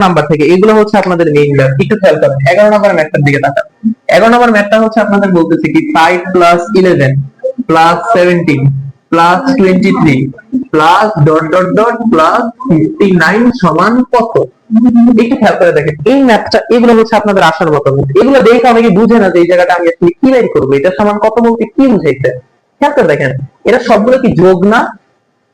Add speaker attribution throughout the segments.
Speaker 1: Number থেকে, এগুলো হচ্ছে আপনাদের মেইন ম্যাথ। একটু খেয়াল করেন 11 নম্বর ম্যাথটার দিকে তাকান। 11 নম্বর ম্যাথটা হচ্ছে আপনাদের বলতেছে কি 5 plus 11 plus 17 plus 23 plus dot dot dot plus 59 সমান কত। একটু খেয়াল করে দেখেন এই ম্যাথটা, এগুলো হচ্ছে আপনাদের আসার মতো। এগুলো দেখে অনেকে বুঝে না যে এই জায়গাটা আমি আসলে কি বের করবো, এটা সমান কত বলতে কি বুঝাইছে। খেয়াল করে দেখেন এটা সবগুলো কি যোগ না?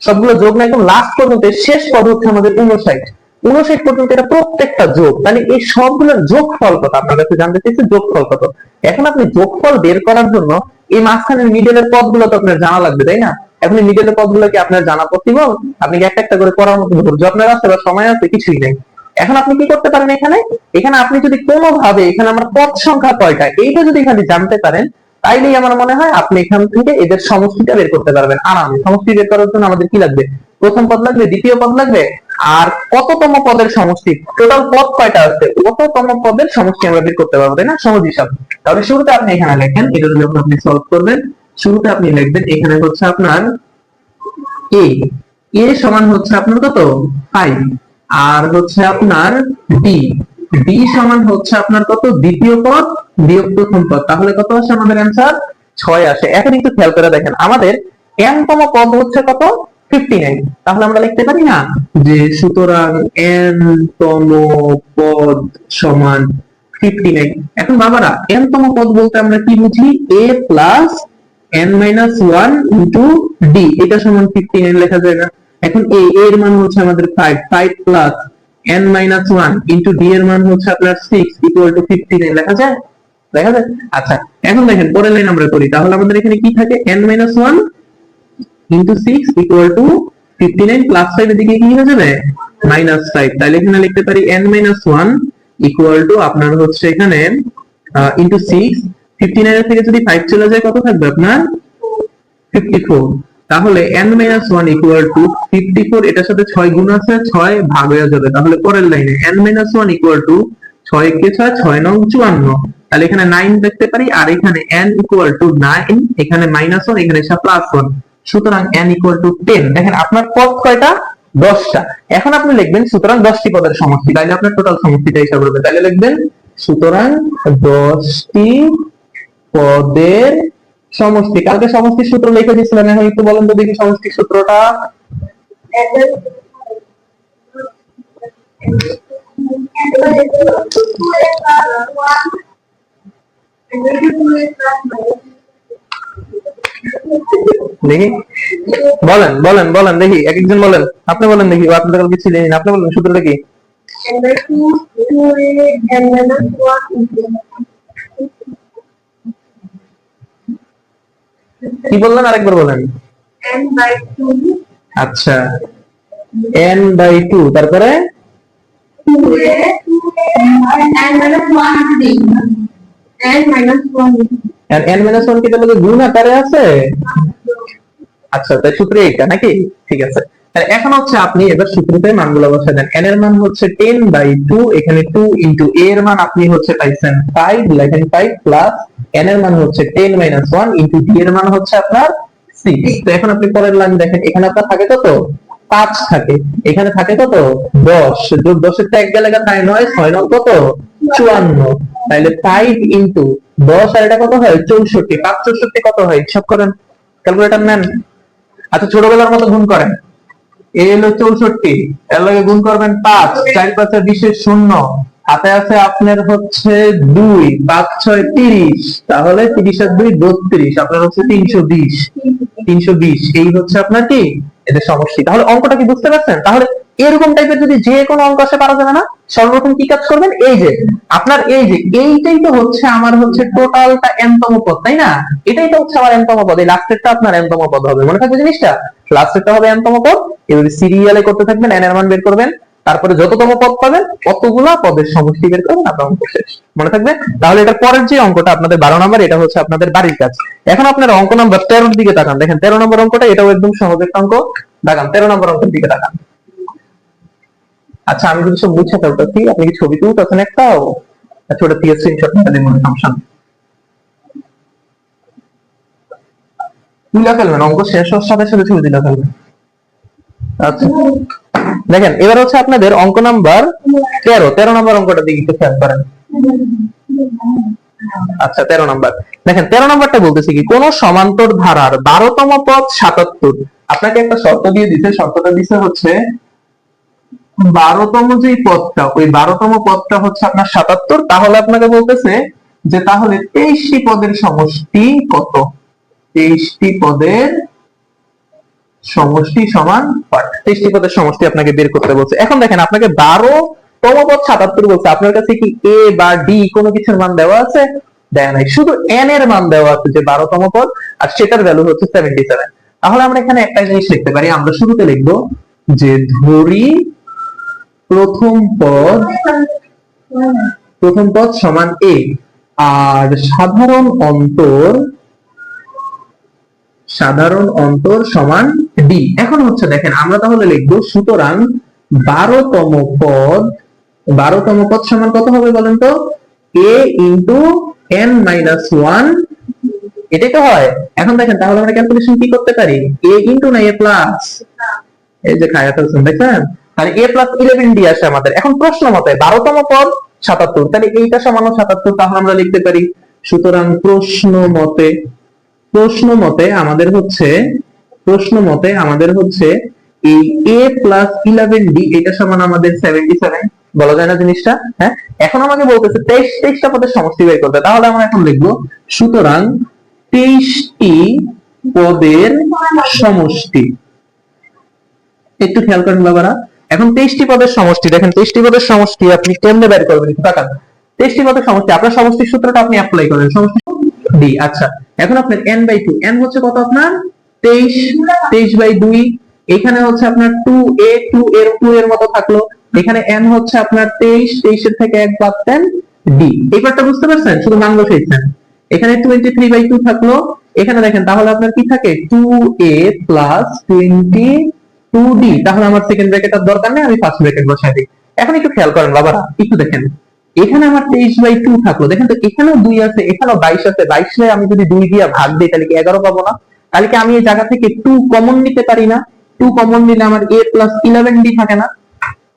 Speaker 1: সবগুলো যোগ না, একদম লাস্ট পর্যন্ত শেষ পদ হচ্ছে আমাদের 59। 59 পর্যন্ত এটা প্রত্যেকটা যোগ, তাহলে এই সবগুলোর যোগফল কত আপনার কাছে জানতে চাইছে, যোগফল কত। এখন আপনি যোগফল বের করার জন্য এই মাঝখানের মিডলের পদগুলো তো আপনার জানা লাগবে, তাই না? এখন এই মিডলের পদগুলো কি আপনার জানা পসিবল? আপনি কি একটা একটা করে করার মতো ধৈর্য আপনার আছে বা সময় আছে? কিছুই নেই। এখন আপনি কি করতে পারেন, এখানে এখানে আপনি যদি কোনোভাবে এখানে আমার পদ সংখ্যা কয়টা এইটা যদি খালি জানতে পারেন, তাইলেই আমার মনে হয় আপনি এখান থেকে এদের সমষ্টিটা বের করতে পারবেন আরামে। সমষ্টি বের করার জন্য আমাদের কি লাগবে? প্রথম পদ লাগবে, দ্বিতীয় পদ লাগবে, আর কততম পদের সমষ্টি, টোটাল পদ কয়টা আছে কততম পদের সমষ্টি আমরা বের করতে পারবো, তাই না? সহজ হিসাব। তাহলে শুরুতে আপনি এখানে লেখেন, এটা যখন আপনি সলভ করবেন শুরুতে আপনি লিখবেন এখানে হচ্ছে আপনার a a সমান হচ্ছে আপনার কত 5, আর হচ্ছে আপনার d d সমান হচ্ছে আপনার কত দ্বিতীয় পদ বিয়োগ প্রথম পদ, তাহলে কত আসে আমাদের অ্যানসার 6 আসে। এখন একটু খেয়াল করে দেখেন আমাদের n তম পদ হচ্ছে কত 59, তাহলে আমরা লিখতে পারি না যে সুতরাং n তম পদ সমান 59। এখন বাবারা n তম পদ বলতে আমরা কি বুঝি? a plus n minus 1 into d, এটা সমান 59 লেখা যায় না? এখন a এর মান হচ্ছে আমাদের 5, 5 plus n minus 1 into d এর মান হচ্ছে আপনার 6 ইকুয়াল টু 59 লেখা যায়? লেখা যায়? আচ্ছা এখন দেখেন পরের লাইন আমরা করি, তাহলে আমাদের এখানে কি থাকে n minus 1 into 6 equal to 59 plus 5 এদিকে কি হয়ে যাবে মাইনাস 5, তাহলে এখানে লিখতে পারি n মাইনাস 1 ইকুয়াল টু আপনার হচ্ছে এখানে ইন্টু 6, 59 এর থেকে যদি 5 চলে যায় কত থাকবে আপনার 54, তাহলে n মাইনাস 1 ইকুয়াল টু 54, এটার সাথে 6 গুণ আছে 6 ভাগ হয়ে যাবে, তাহলে পরের লাইনে n মাইনাস 1 ইকুয়াল টু 6 কে 6 6 নং 54, তাহলে এখানে 9 দেখতে পারি, আর এখানে n ইকুয়াল টু 9, এখানে মাইনাস 1 এখানে এসে প্লাস 1, সুতরাং n ইকুয়াল টু 10। দেখেন আপনার পদ কয়টা 10টা। এখন আপনি লিখবেন সুতরাং 10টি পদের সমষ্টি, তাহলে আপনার টোটাল সমষ্টিটা হিসাব করবে, তাহলে লিখবেন সুতরাং 10টি পদের সমষ্টি। কালকে সমষ্টির সূত্র লিখে দিয়েছিলাম, এখন একটু বলেন তো দেখি সমষ্টির সূত্রটা। দেখি বলেন বলেন বলেন দেখি, এক একজন বলেন, আপনি বলেন দেখি, আপনি তো কালকে ছিলেন, আপনি বলেন সূত্রটা কি? কি বললেন আরেকবার বলেন। আচ্ছা n বাই 2, তারপরে n মাইনাস 1 কি তাহলে গুণ আকারে আছে? আচ্ছা তাই সূত্র এইটা নাকি? ঠিক আছে, তাহলে এখন হচ্ছে আপনি এবার সূত্রতে মানগুলো বসায় দেন। n এর মান হচ্ছে 10 বাই 2, এখানে 2 ইনটু a এর মান আপনি হচ্ছে পাইছেন 5, লেখেন 5 প্লাস n এর মান হচ্ছে 10 মাইনাস 1 ইনটু d এর মান হচ্ছে আপনার 6। তো এখন আপনি পরের লাইন দেখেন, এখানে আপনার থাকে কত 5 থাকে, এখানে থাকে কত 10, যোগ 10 এর এক গেলে তাই নয় 6 নং কত 54, তাহলে 5 ইনটু 10 আর এটা কত হয় 64, 5 64 কত হয় হিসাব করেন, ক্যালকুলেটর নেন। আচ্ছা ছোটবেলার মতো গুণ করেন, এ হলো 64, এর লগে গুণ করবেন 5, 4 5 20 শূন্য, হাতে আছে আপনার হচ্ছে 2, 5 6 30, তাহলে 30 আর 2 32, আপনার হচ্ছে 320, 320 এই হচ্ছে আপনার কি এদের সমষ্টি। তাহলে অঙ্কটা কি বুঝতে পারছেন? তাহলে এরকম টাইপের যদি যে কোনো অঙ্ক আসে পারা যাবে না, সর্বপ্রথম কি কাজ করবেন, এই যে আপনার এই যে এইটাই তো হচ্ছে আমার হচ্ছে টোটালটা n তম পদ, তাই না? এটাই তো হচ্ছে আমার n তম পদ, এই লাস্টেরটা আপনার n তম পদ হবে, মনে থাকবে জিনিসটা, লাস্টেরটা হবে n তম পদ। এভাবে সিরিয়ালে করতে থাকবেন, n এর মান বের করবেন, তারপরে যততম পদ পাবেন কতগুলা পদের সমষ্টি বের করবেন, আপনার অঙ্ক শেষ, মনে থাকবে। তাহলে এটার পরের যে অঙ্কটা আপনাদের 12 নম্বর, এটা হচ্ছে আপনাদের বাড়ির কাজ। এখন আপনার অঙ্ক নাম্বার 13 এর দিকে তাকান, দেখেন 13 নম্বর অঙ্কটা, এটাও একদম সহজ একটা অঙ্ক, দেখান 13 নম্বর অঙ্কের দিকে তাকান। আচ্ছা আমি যদি সব মুছে ফেলতেছি, আপনি কি ছবি তুলতেছেন একটাও? আচ্ছা ওটা দিয়ে স্ক্রিনশট নিতে দিন, সমস্যা নেই, তুলে ফেলবেন, অঙ্ক শেষ হওয়ার সাথে সাথে ছবি তুলে ফেলবেন। আচ্ছা দেখেন এবার হচ্ছে আপনাদের অঙ্ক নাম্বার 13 নম্বর অঙ্কটা দিকে একটু খেয়াল করেন। আচ্ছা 13 নম্বর দেখেন, 13 নম্বরটা বলতেছে কি, কোন সমান্তর ধারার 12তম পদ 77। আপনাকে একটা শর্ত দিয়ে দিতে, শর্তটা দিতে হচ্ছে 12তম যে পদটা, ওই 12তম পদটা হচ্ছে আপনার 77। তাহলে আপনাকে বলতেছে যে তাহলে 23টি পদের সমষ্টি কত? 23টি পদের সমষ্টি সমান 23টি পদের সমষ্টি আপনাকে বের করতে বলছে। এখন দেখেন আপনাকে 12তম পদ 77 বলছে, আপনার কাছে কি এ বা ডি কোনো কিছুর মান দেওয়া আছে? দেয়া নাই, শুধু এন এর মান দেওয়া আছে যে 12তম পদ, আর সেটার ভ্যালু হচ্ছে 77। তাহলে আমরা এখানে একটা জিনিস লিখতে পারি, আমরা শুরুতে লিখবো যে ধরি প্রথম পদ সমান এ, আর সাধারণ অন্তর সমান ডি। এখন হচ্ছে দেখেন আমরা তাহলে লিখবো, সুতরাং 12তম পদ সমান কত হবে বলেন তো? a ইন্টু n মাইনাস 1, এটাই তো হয়। এখন দেখেন তাহলে আমরা ক্যালকুলেশন কি করতে পারি? a ইন্টু না a প্লাস, এই যে খায়া ফেলছেন দেখেন, তাহলে a প্লাস 11d আসে আমাদের। এখন প্রশ্ন মতে 12তম পদ 77, তাহলে এইটা সমান 77, তাহলে আমরা লিখতে পারি সুতরাং প্রশ্ন মতে আমাদের হচ্ছে এই a প্লাস 11d এটা সমান আমাদের 77, বলা যায় না জিনিসটা? হ্যাঁ, এখন আমাকে বলতেছে 23টা পদের সমষ্টি বের করতে। তাহলে আমরা এখন লিখবো সুতরাং 23টি পদের সমষ্টি। একটু খেয়াল করেন বাবারা, এখন 23টি পদের সমষ্টি, দেখেন 23টি পদের সমষ্টি আপনি কেমনে বের করবেন একটু তাকান। 23টি পদের সমষ্টি, আপনার সমষ্টির সূত্রটা আপনি অ্যাপ্লাই করেন, সমষ্টি ডি। আচ্ছা এখন আপনার n বাই 2, n হচ্ছে কত আপনার 23 বাই 2, এখানে হচ্ছে আপনার 2a 2 এর মতো থাকলো, এখানে n হচ্ছে আপনার 23 এর থেকে 1 বাদ দেন d। এই পার্টটা বুঝতে পারছেন? শুধু মান বসাইছেন। এখানে 23 বাই 2 থাকলো, এখানে দেখেন তাহলে আপনার কি থাকে 2a প্লাস 22d। তাহলে আমার সেকেন্ড ব্র্যাকেটের দরকার নেই, আমি ফার্স্ট ব্র্যাকেট বসাই দিই। এখন একটু খেয়াল করেন বাবারা, একটু দেখেন এখানে আমার 23 বাই 2 থাকলো, দেখেন তো এখানেও 2 আছে, এখানেও 22 আছে, 22 রে আমি যদি 2 দিয়ে ভাগ দিই তাহলে কি 11 পাবো না? তাহলে কি আমি এই জায়গা থেকে 2 কমন নিতে পারি না? 2 কমন নিলে আমার a প্লাস 11d থাকে না?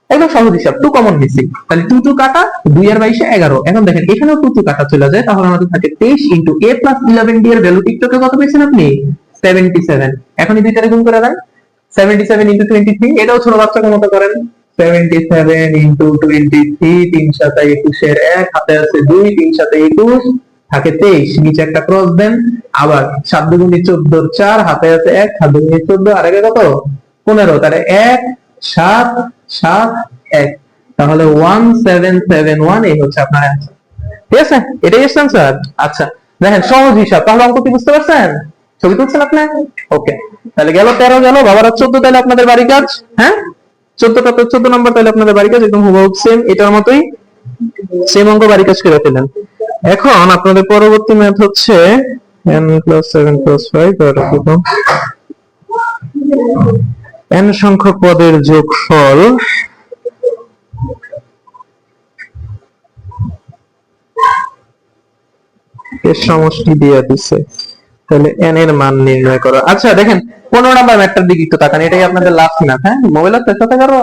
Speaker 1: একদম সহজ হিসাব, 2 কমন নিছি, তাহলে 2 2 কাটা, 2 আর 22 11। এখন দেখেন এখানেও 2 2 কাটা চলে যায়, তাহলে আমাদের থাকে 23 ইনটু a প্লাস 11d এর ভ্যালু টিকটকে কত পেয়েছেন আপনি? 77। এখন এই দুইটারে গুণ করে দেন, 77 ইনটু 23, এটাও ছোট বাচ্চাদের মতো করেন, 77 ইনটু 23, 3 7 21 এর 1, হাতে আছে 2, 3 7 21 থাকে 23, নিচে একটা ক্রস দেন, আবার 7 2 14 4, হাতে আছে 1, 7 2 14 আর আগে কত 15, তাহলে 1 7 7 1, তাহলে 1771 এই হচ্ছে আপনার অ্যানসার। ঠিক আছে, এটাই হচ্ছে অ্যানসার। আচ্ছা দেখেন সহজ হিসাব, তাহলে অঙ্ক কি বুঝতে পারছেন? ছবি তুলছেন আপনি? ওকে, তাহলে গেল 13, গেল বাবারা 14, তাহলে আপনাদের বাড়ি কাজ, হ্যাঁ 14 নম্বর, তাহলে আপনাদের বাড়ি কাজ একদম হুবহু সেম এটার মতোই, সেম অঙ্ক বাড়ি কাজ করে ফেলেন। এখন আপনাদের পরবর্তী ম্যাথ হচ্ছে n + 7 + 5 n সংখ্যক পদের যোগফল এর সমষ্টি দিয়ে দিছে, তাহলে n এর মান নির্ণয় করো। আচ্ছা দেখেন 15 নাম্বার ম্যাথটার দিকে একটু তাকান, এটাই আপনাদের লাস্ট ম্যাথ। হ্যাঁ, মোবাইল আছে সাথে করো,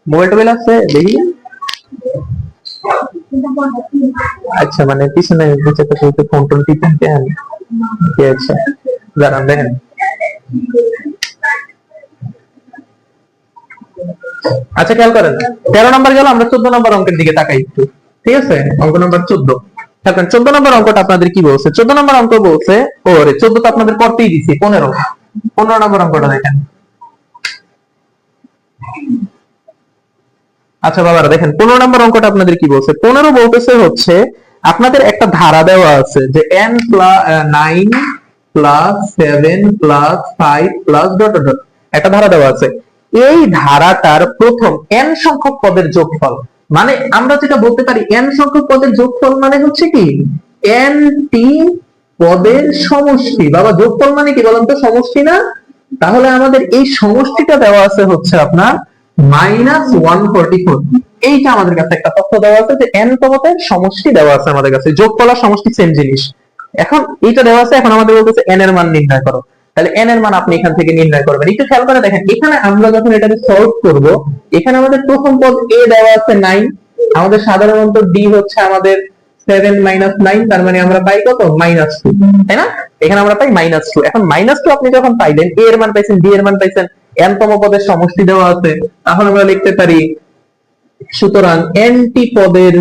Speaker 1: মোবাইল আছে দেখি। আচ্ছা মানে পিছনে নিচে তো ফোন টোন টিপেন কেন? ঠিক আছে দাঁড়ান দেখেন। আচ্ছা খেয়াল করেন 13 নাম্বার গেল, আমরা 14 নাম্বার অঙ্কের দিকে তাকাই একটু। ঠিক আছে, অঙ্ক নাম্বার 14। দেখেন 14 নাম্বার অঙ্কটা আপনাদের কি বলছে? 14 নাম্বার অঙ্ক বলছে, ওরে 14 তো আপনাদের করতেই দিছি, 15 নাম্বার অঙ্কটা দেখেন। আচ্ছা বাবারা দেখেন 15 নাম্বার অঙ্কটা আপনাদের কি বলছে? 15 বলতেছে হচ্ছে আপনাদের একটা ধারা দেওয়া আছে যে n + 9 + 7 + 5 + ডট ডট ডট, একটা ধারা দেওয়া আছে। এই ধারাটার প্রথম n সংখ্যক পদের যোগফল, মানে আমরা যেটা বলতে পারি n সংখ্যক পদের যোগফল মানে হচ্ছে কি n টি পদের সমষ্টি। বাবা যোগফল মানে কি বলেন তো? সমষ্টি না? তাহলে আমাদের এই সমষ্টিটা দেওয়া আছে হচ্ছে আপনার -144। এইটা আমাদের কাছে একটা তথ্য দেওয়া আছে যে n তমতের সমষ্টি দেওয়া আছে আমাদের কাছে, যোগফল আর সমষ্টি সেম জিনিস। এখন এইটা দেওয়া আছে, এখন আমাদের বলতেছে n এর মান নির্ণয় করো। তাহলে n এর মান আপনি এখান থেকে নির্ণয় করবেন। একটু খেয়াল করে দেখেন, এখানে আমরা যখন এটাকে সলভ করব, এখানে আমাদের প্রথম পদ a দেওয়া আছে 9, আমাদের সাধারণত d হচ্ছে আমাদের 7 - 9, তার মানে আমরা পাই কত? -2, তাই না? এখানে আমরা পাই -2। এখন -2 আপনি যখন পাইলেন, a এর মান পাইছেন, d এর মান পাইছেন, n তম পদের সমষ্টি দেওয়া আছে, তাহলে আমরা লিখতে পারি সুতরাং nটি পদের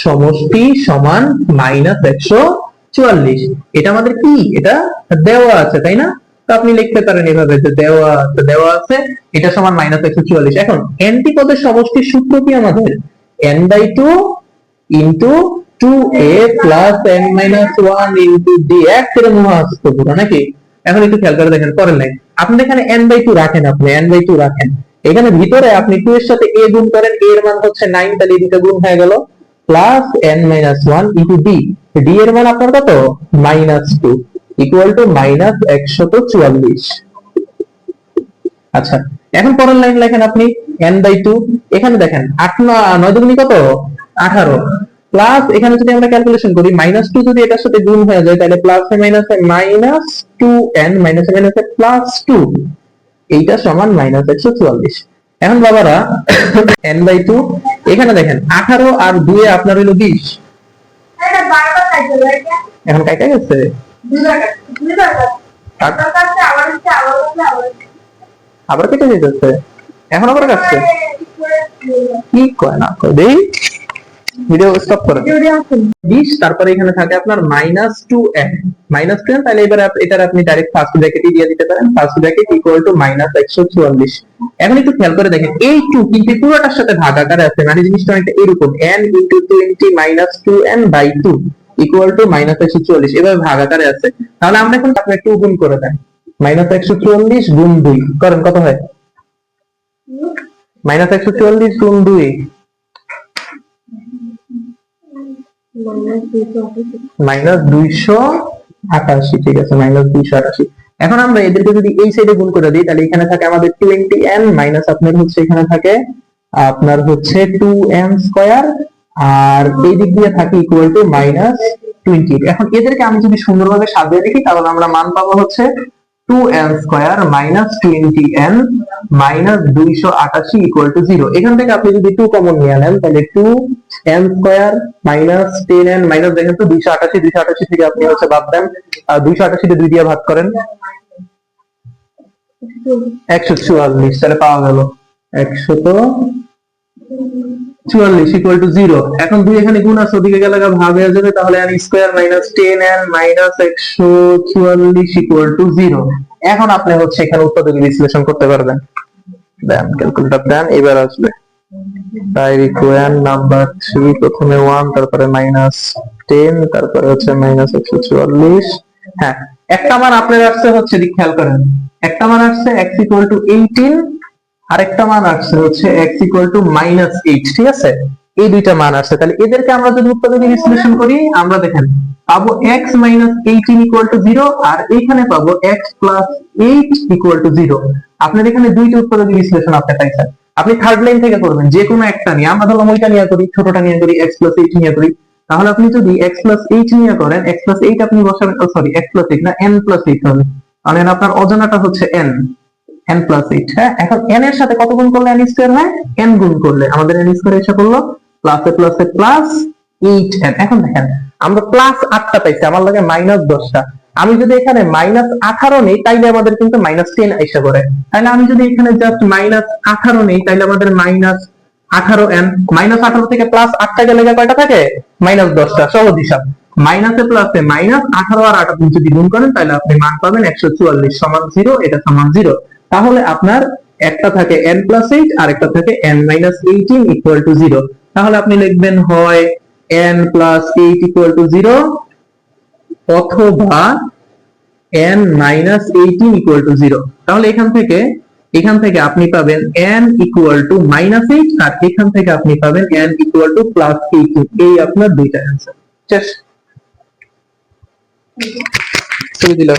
Speaker 1: সমষ্টি সমান -144। এটা আমাদের কি? এটা দেওয়া আছে, তাই না? তো আপনি লিখতে পারেন এভাবে যে দেওয়া আছে এটা সমান -144। এখন nটি পদের সমষ্টির সূত্র কি আমাদের? n/2 into 2a plus n - 1 into d। একেবারে মহাস্ত পুরো নাকি? এখন একটু খেয়াল করে দেখেন পরের লাইন। আপনি এখানে n/2 রাখেন, এখানে ভিতরে আপনি 2 এর সাথে a গুণ করেন, a এর মান হচ্ছে 9, তাহলে এই দুটো গুণ হয়ে গেল, plus n - 1 into d, d এর মান আপনার কত? -2 ইকুয়াল টু -144। আচ্ছা, এখন পরের লাইন লেখেন আপনি n/2। এখানে দেখেন 8 9 দুগুণী কত? 18, প্লাস এখানে যদি আমরা ক্যালকুলেশন করি -2 যদি এটার সাথে গুণ হয়ে যায়, তাহলে প্লাস এ মাইনাসে -2n মাইনাসে +2, এইটা সমান -144। এখন বাবারা n/2, এখানে দেখেন 18 আর 2 এ আপনার হলো 20। এখন কাইটা গেছে, আবার কেটে যেতেছে, এখন আবার কাটছে, কি কয় না কয় দেই, ভিডিও স্টপ করে 20, তারপরে এখানে থাকে আপনার -2n, তাহলে এবার এটার আপনি ডাইরেক্ট ফার্স্ট ব্র্যাকেটে দিয়ে দিতে পারেন, ফার্স্ট ব্র্যাকেট ইকুয়াল টু -144। এখন একটু খেয়াল করে দেখেন, এই 2 কিন্তু পুরোটার সাথে ভাগ আকারে আছে, মানে জিনিসটা অনেকটা এরকম, n * 20 - 2n/2 ইকুয়াল টু -144, এভাবে ভাগ আকারে আছে। তাহলে আমরা এখন আপনি একটু গুণ করে দেন, -144 গুণ 2 করেন, কত হয়? -144 গুণ 2 -288, ঠিক আছে, -288। এখন আমরা এদেরকে যদি এই সাইডে গুণ করে দিই, তাহলে এখানে থাকে আমাদের 20n মাইনাস আপনার হচ্ছে এখানে থাকে আপনার হচ্ছে 2n স্কয়ার, আর এই দিক দিয়ে থাকে ইকুয়াল টু -20। এখন এদেরকে আমি যদি সুন্দরভাবে সাজিয়ে লিখি, তাহলে আমরা মান পাবো হচ্ছে 2n square minus 20n minus 288 equal to 0। এখান থেকে আপনি যদি 2 কমন নিয়ে নেন, তাহলে 2n square minus 10n minus, দেখেন তো 288 থেকে আপনি হচ্ছে বাদ দেন, 288 কে 2 দিয়ে ভাগ করেন, 144, তাহলে পাওয়া গেল 144 ইকুয়াল টু 0। এখন 2 এখানে গুণ আছে, ওদিকে গেলে ভাগ হয়ে যাবে, তাহলে n square minus 10n minus 144 equal to 0। এখন আপনি হচ্ছে এখানে উৎপাদক বিশ্লেষণ করতে পারবেন, দেন ক্যালকুলেটর দেন, এবার আসবে 5 ইকুয়াল নাম্বার 3, প্রথমে 1, তারপরে -10, তারপরে হচ্ছে -144। হ্যাঁ, একটা মান আপনার আসছে হচ্ছে, খেয়াল করেন, একটা মান আসছে x ইকুয়াল টু 18, আরেকটা মান আসছে হচ্ছে x ইকুয়াল টু -8, ঠিক আছে? এই দুইটা মান আসছে, তাহলে এদেরকে আমরা যদি উৎপাদকে বিশ্লেষণ করি, আমরা দেখেন পাবো x - 18 ইকুয়াল টু 0, আর এখানে পাবো x + 8 ইকুয়াল টু 0। আপনার এখানে দুইটা উৎপাদক বিশ্লেষণ আপনি পাইছেন। আপনি থার্ড লাইন থেকে করবেন, যে কোনো একটা নিয়ে, আমরা ধরলাম ওইটা নিয়ে করি, ছোটটা নিয়ে করি, x + 8 নিয়ে করি। তাহলে আপনি যদি x + 8 নিয়ে করেন, x + 8 আপনি বসাবেন, সরি x + 8 না, n + 8 হবে, কারণ আপনার অজানাটা হচ্ছে n + 8। হ্যাঁ, এখন n এর সাথে কত গুণ করলে n স্কয়ার হয়? n গুণ করলে আমাদের n স্কয়ার এসে পড়লো প্লাসে প্লাসে প্লাস 8n। এখন দেখেন আমরা প্লাস 8টা পাইছি, আমার লাগে -10টা। আমি যদি এখানে -18 নেই, তাইলে আমাদের কিন্তু -10 আইসা পড়ে। তাহলে আমি যদি এখানে জাস্ট -18 নেই, তাইলে আমাদের -18n, -18 থেকে +8টা গেলে কয়টা থাকে? -10টা। সহজ হিসাব, মাইনাসে প্লাসে -18 আর 8 যদি গুণ করেন, তাহলে আপনি মান পাবেন 144 সমান 0, এটা সমান 0। তাহলে আপনার একটা থাকে n + 8 আর একটা থাকে n - 18 ইকুয়াল টু 0। তাহলে আপনি লিখবেন হয় n + 8 ইকুয়াল টু 0 অথবা n - 18 ইকুয়াল টু 0। তাহলে এখান থেকে আপনি পাবেন n ইকুয়াল টু -8, আর এখান থেকে আপনি পাবেন n ইকুয়াল টু +18। এই আপনার দুইটা অ্যান্সার। শেষ করে দিলাম।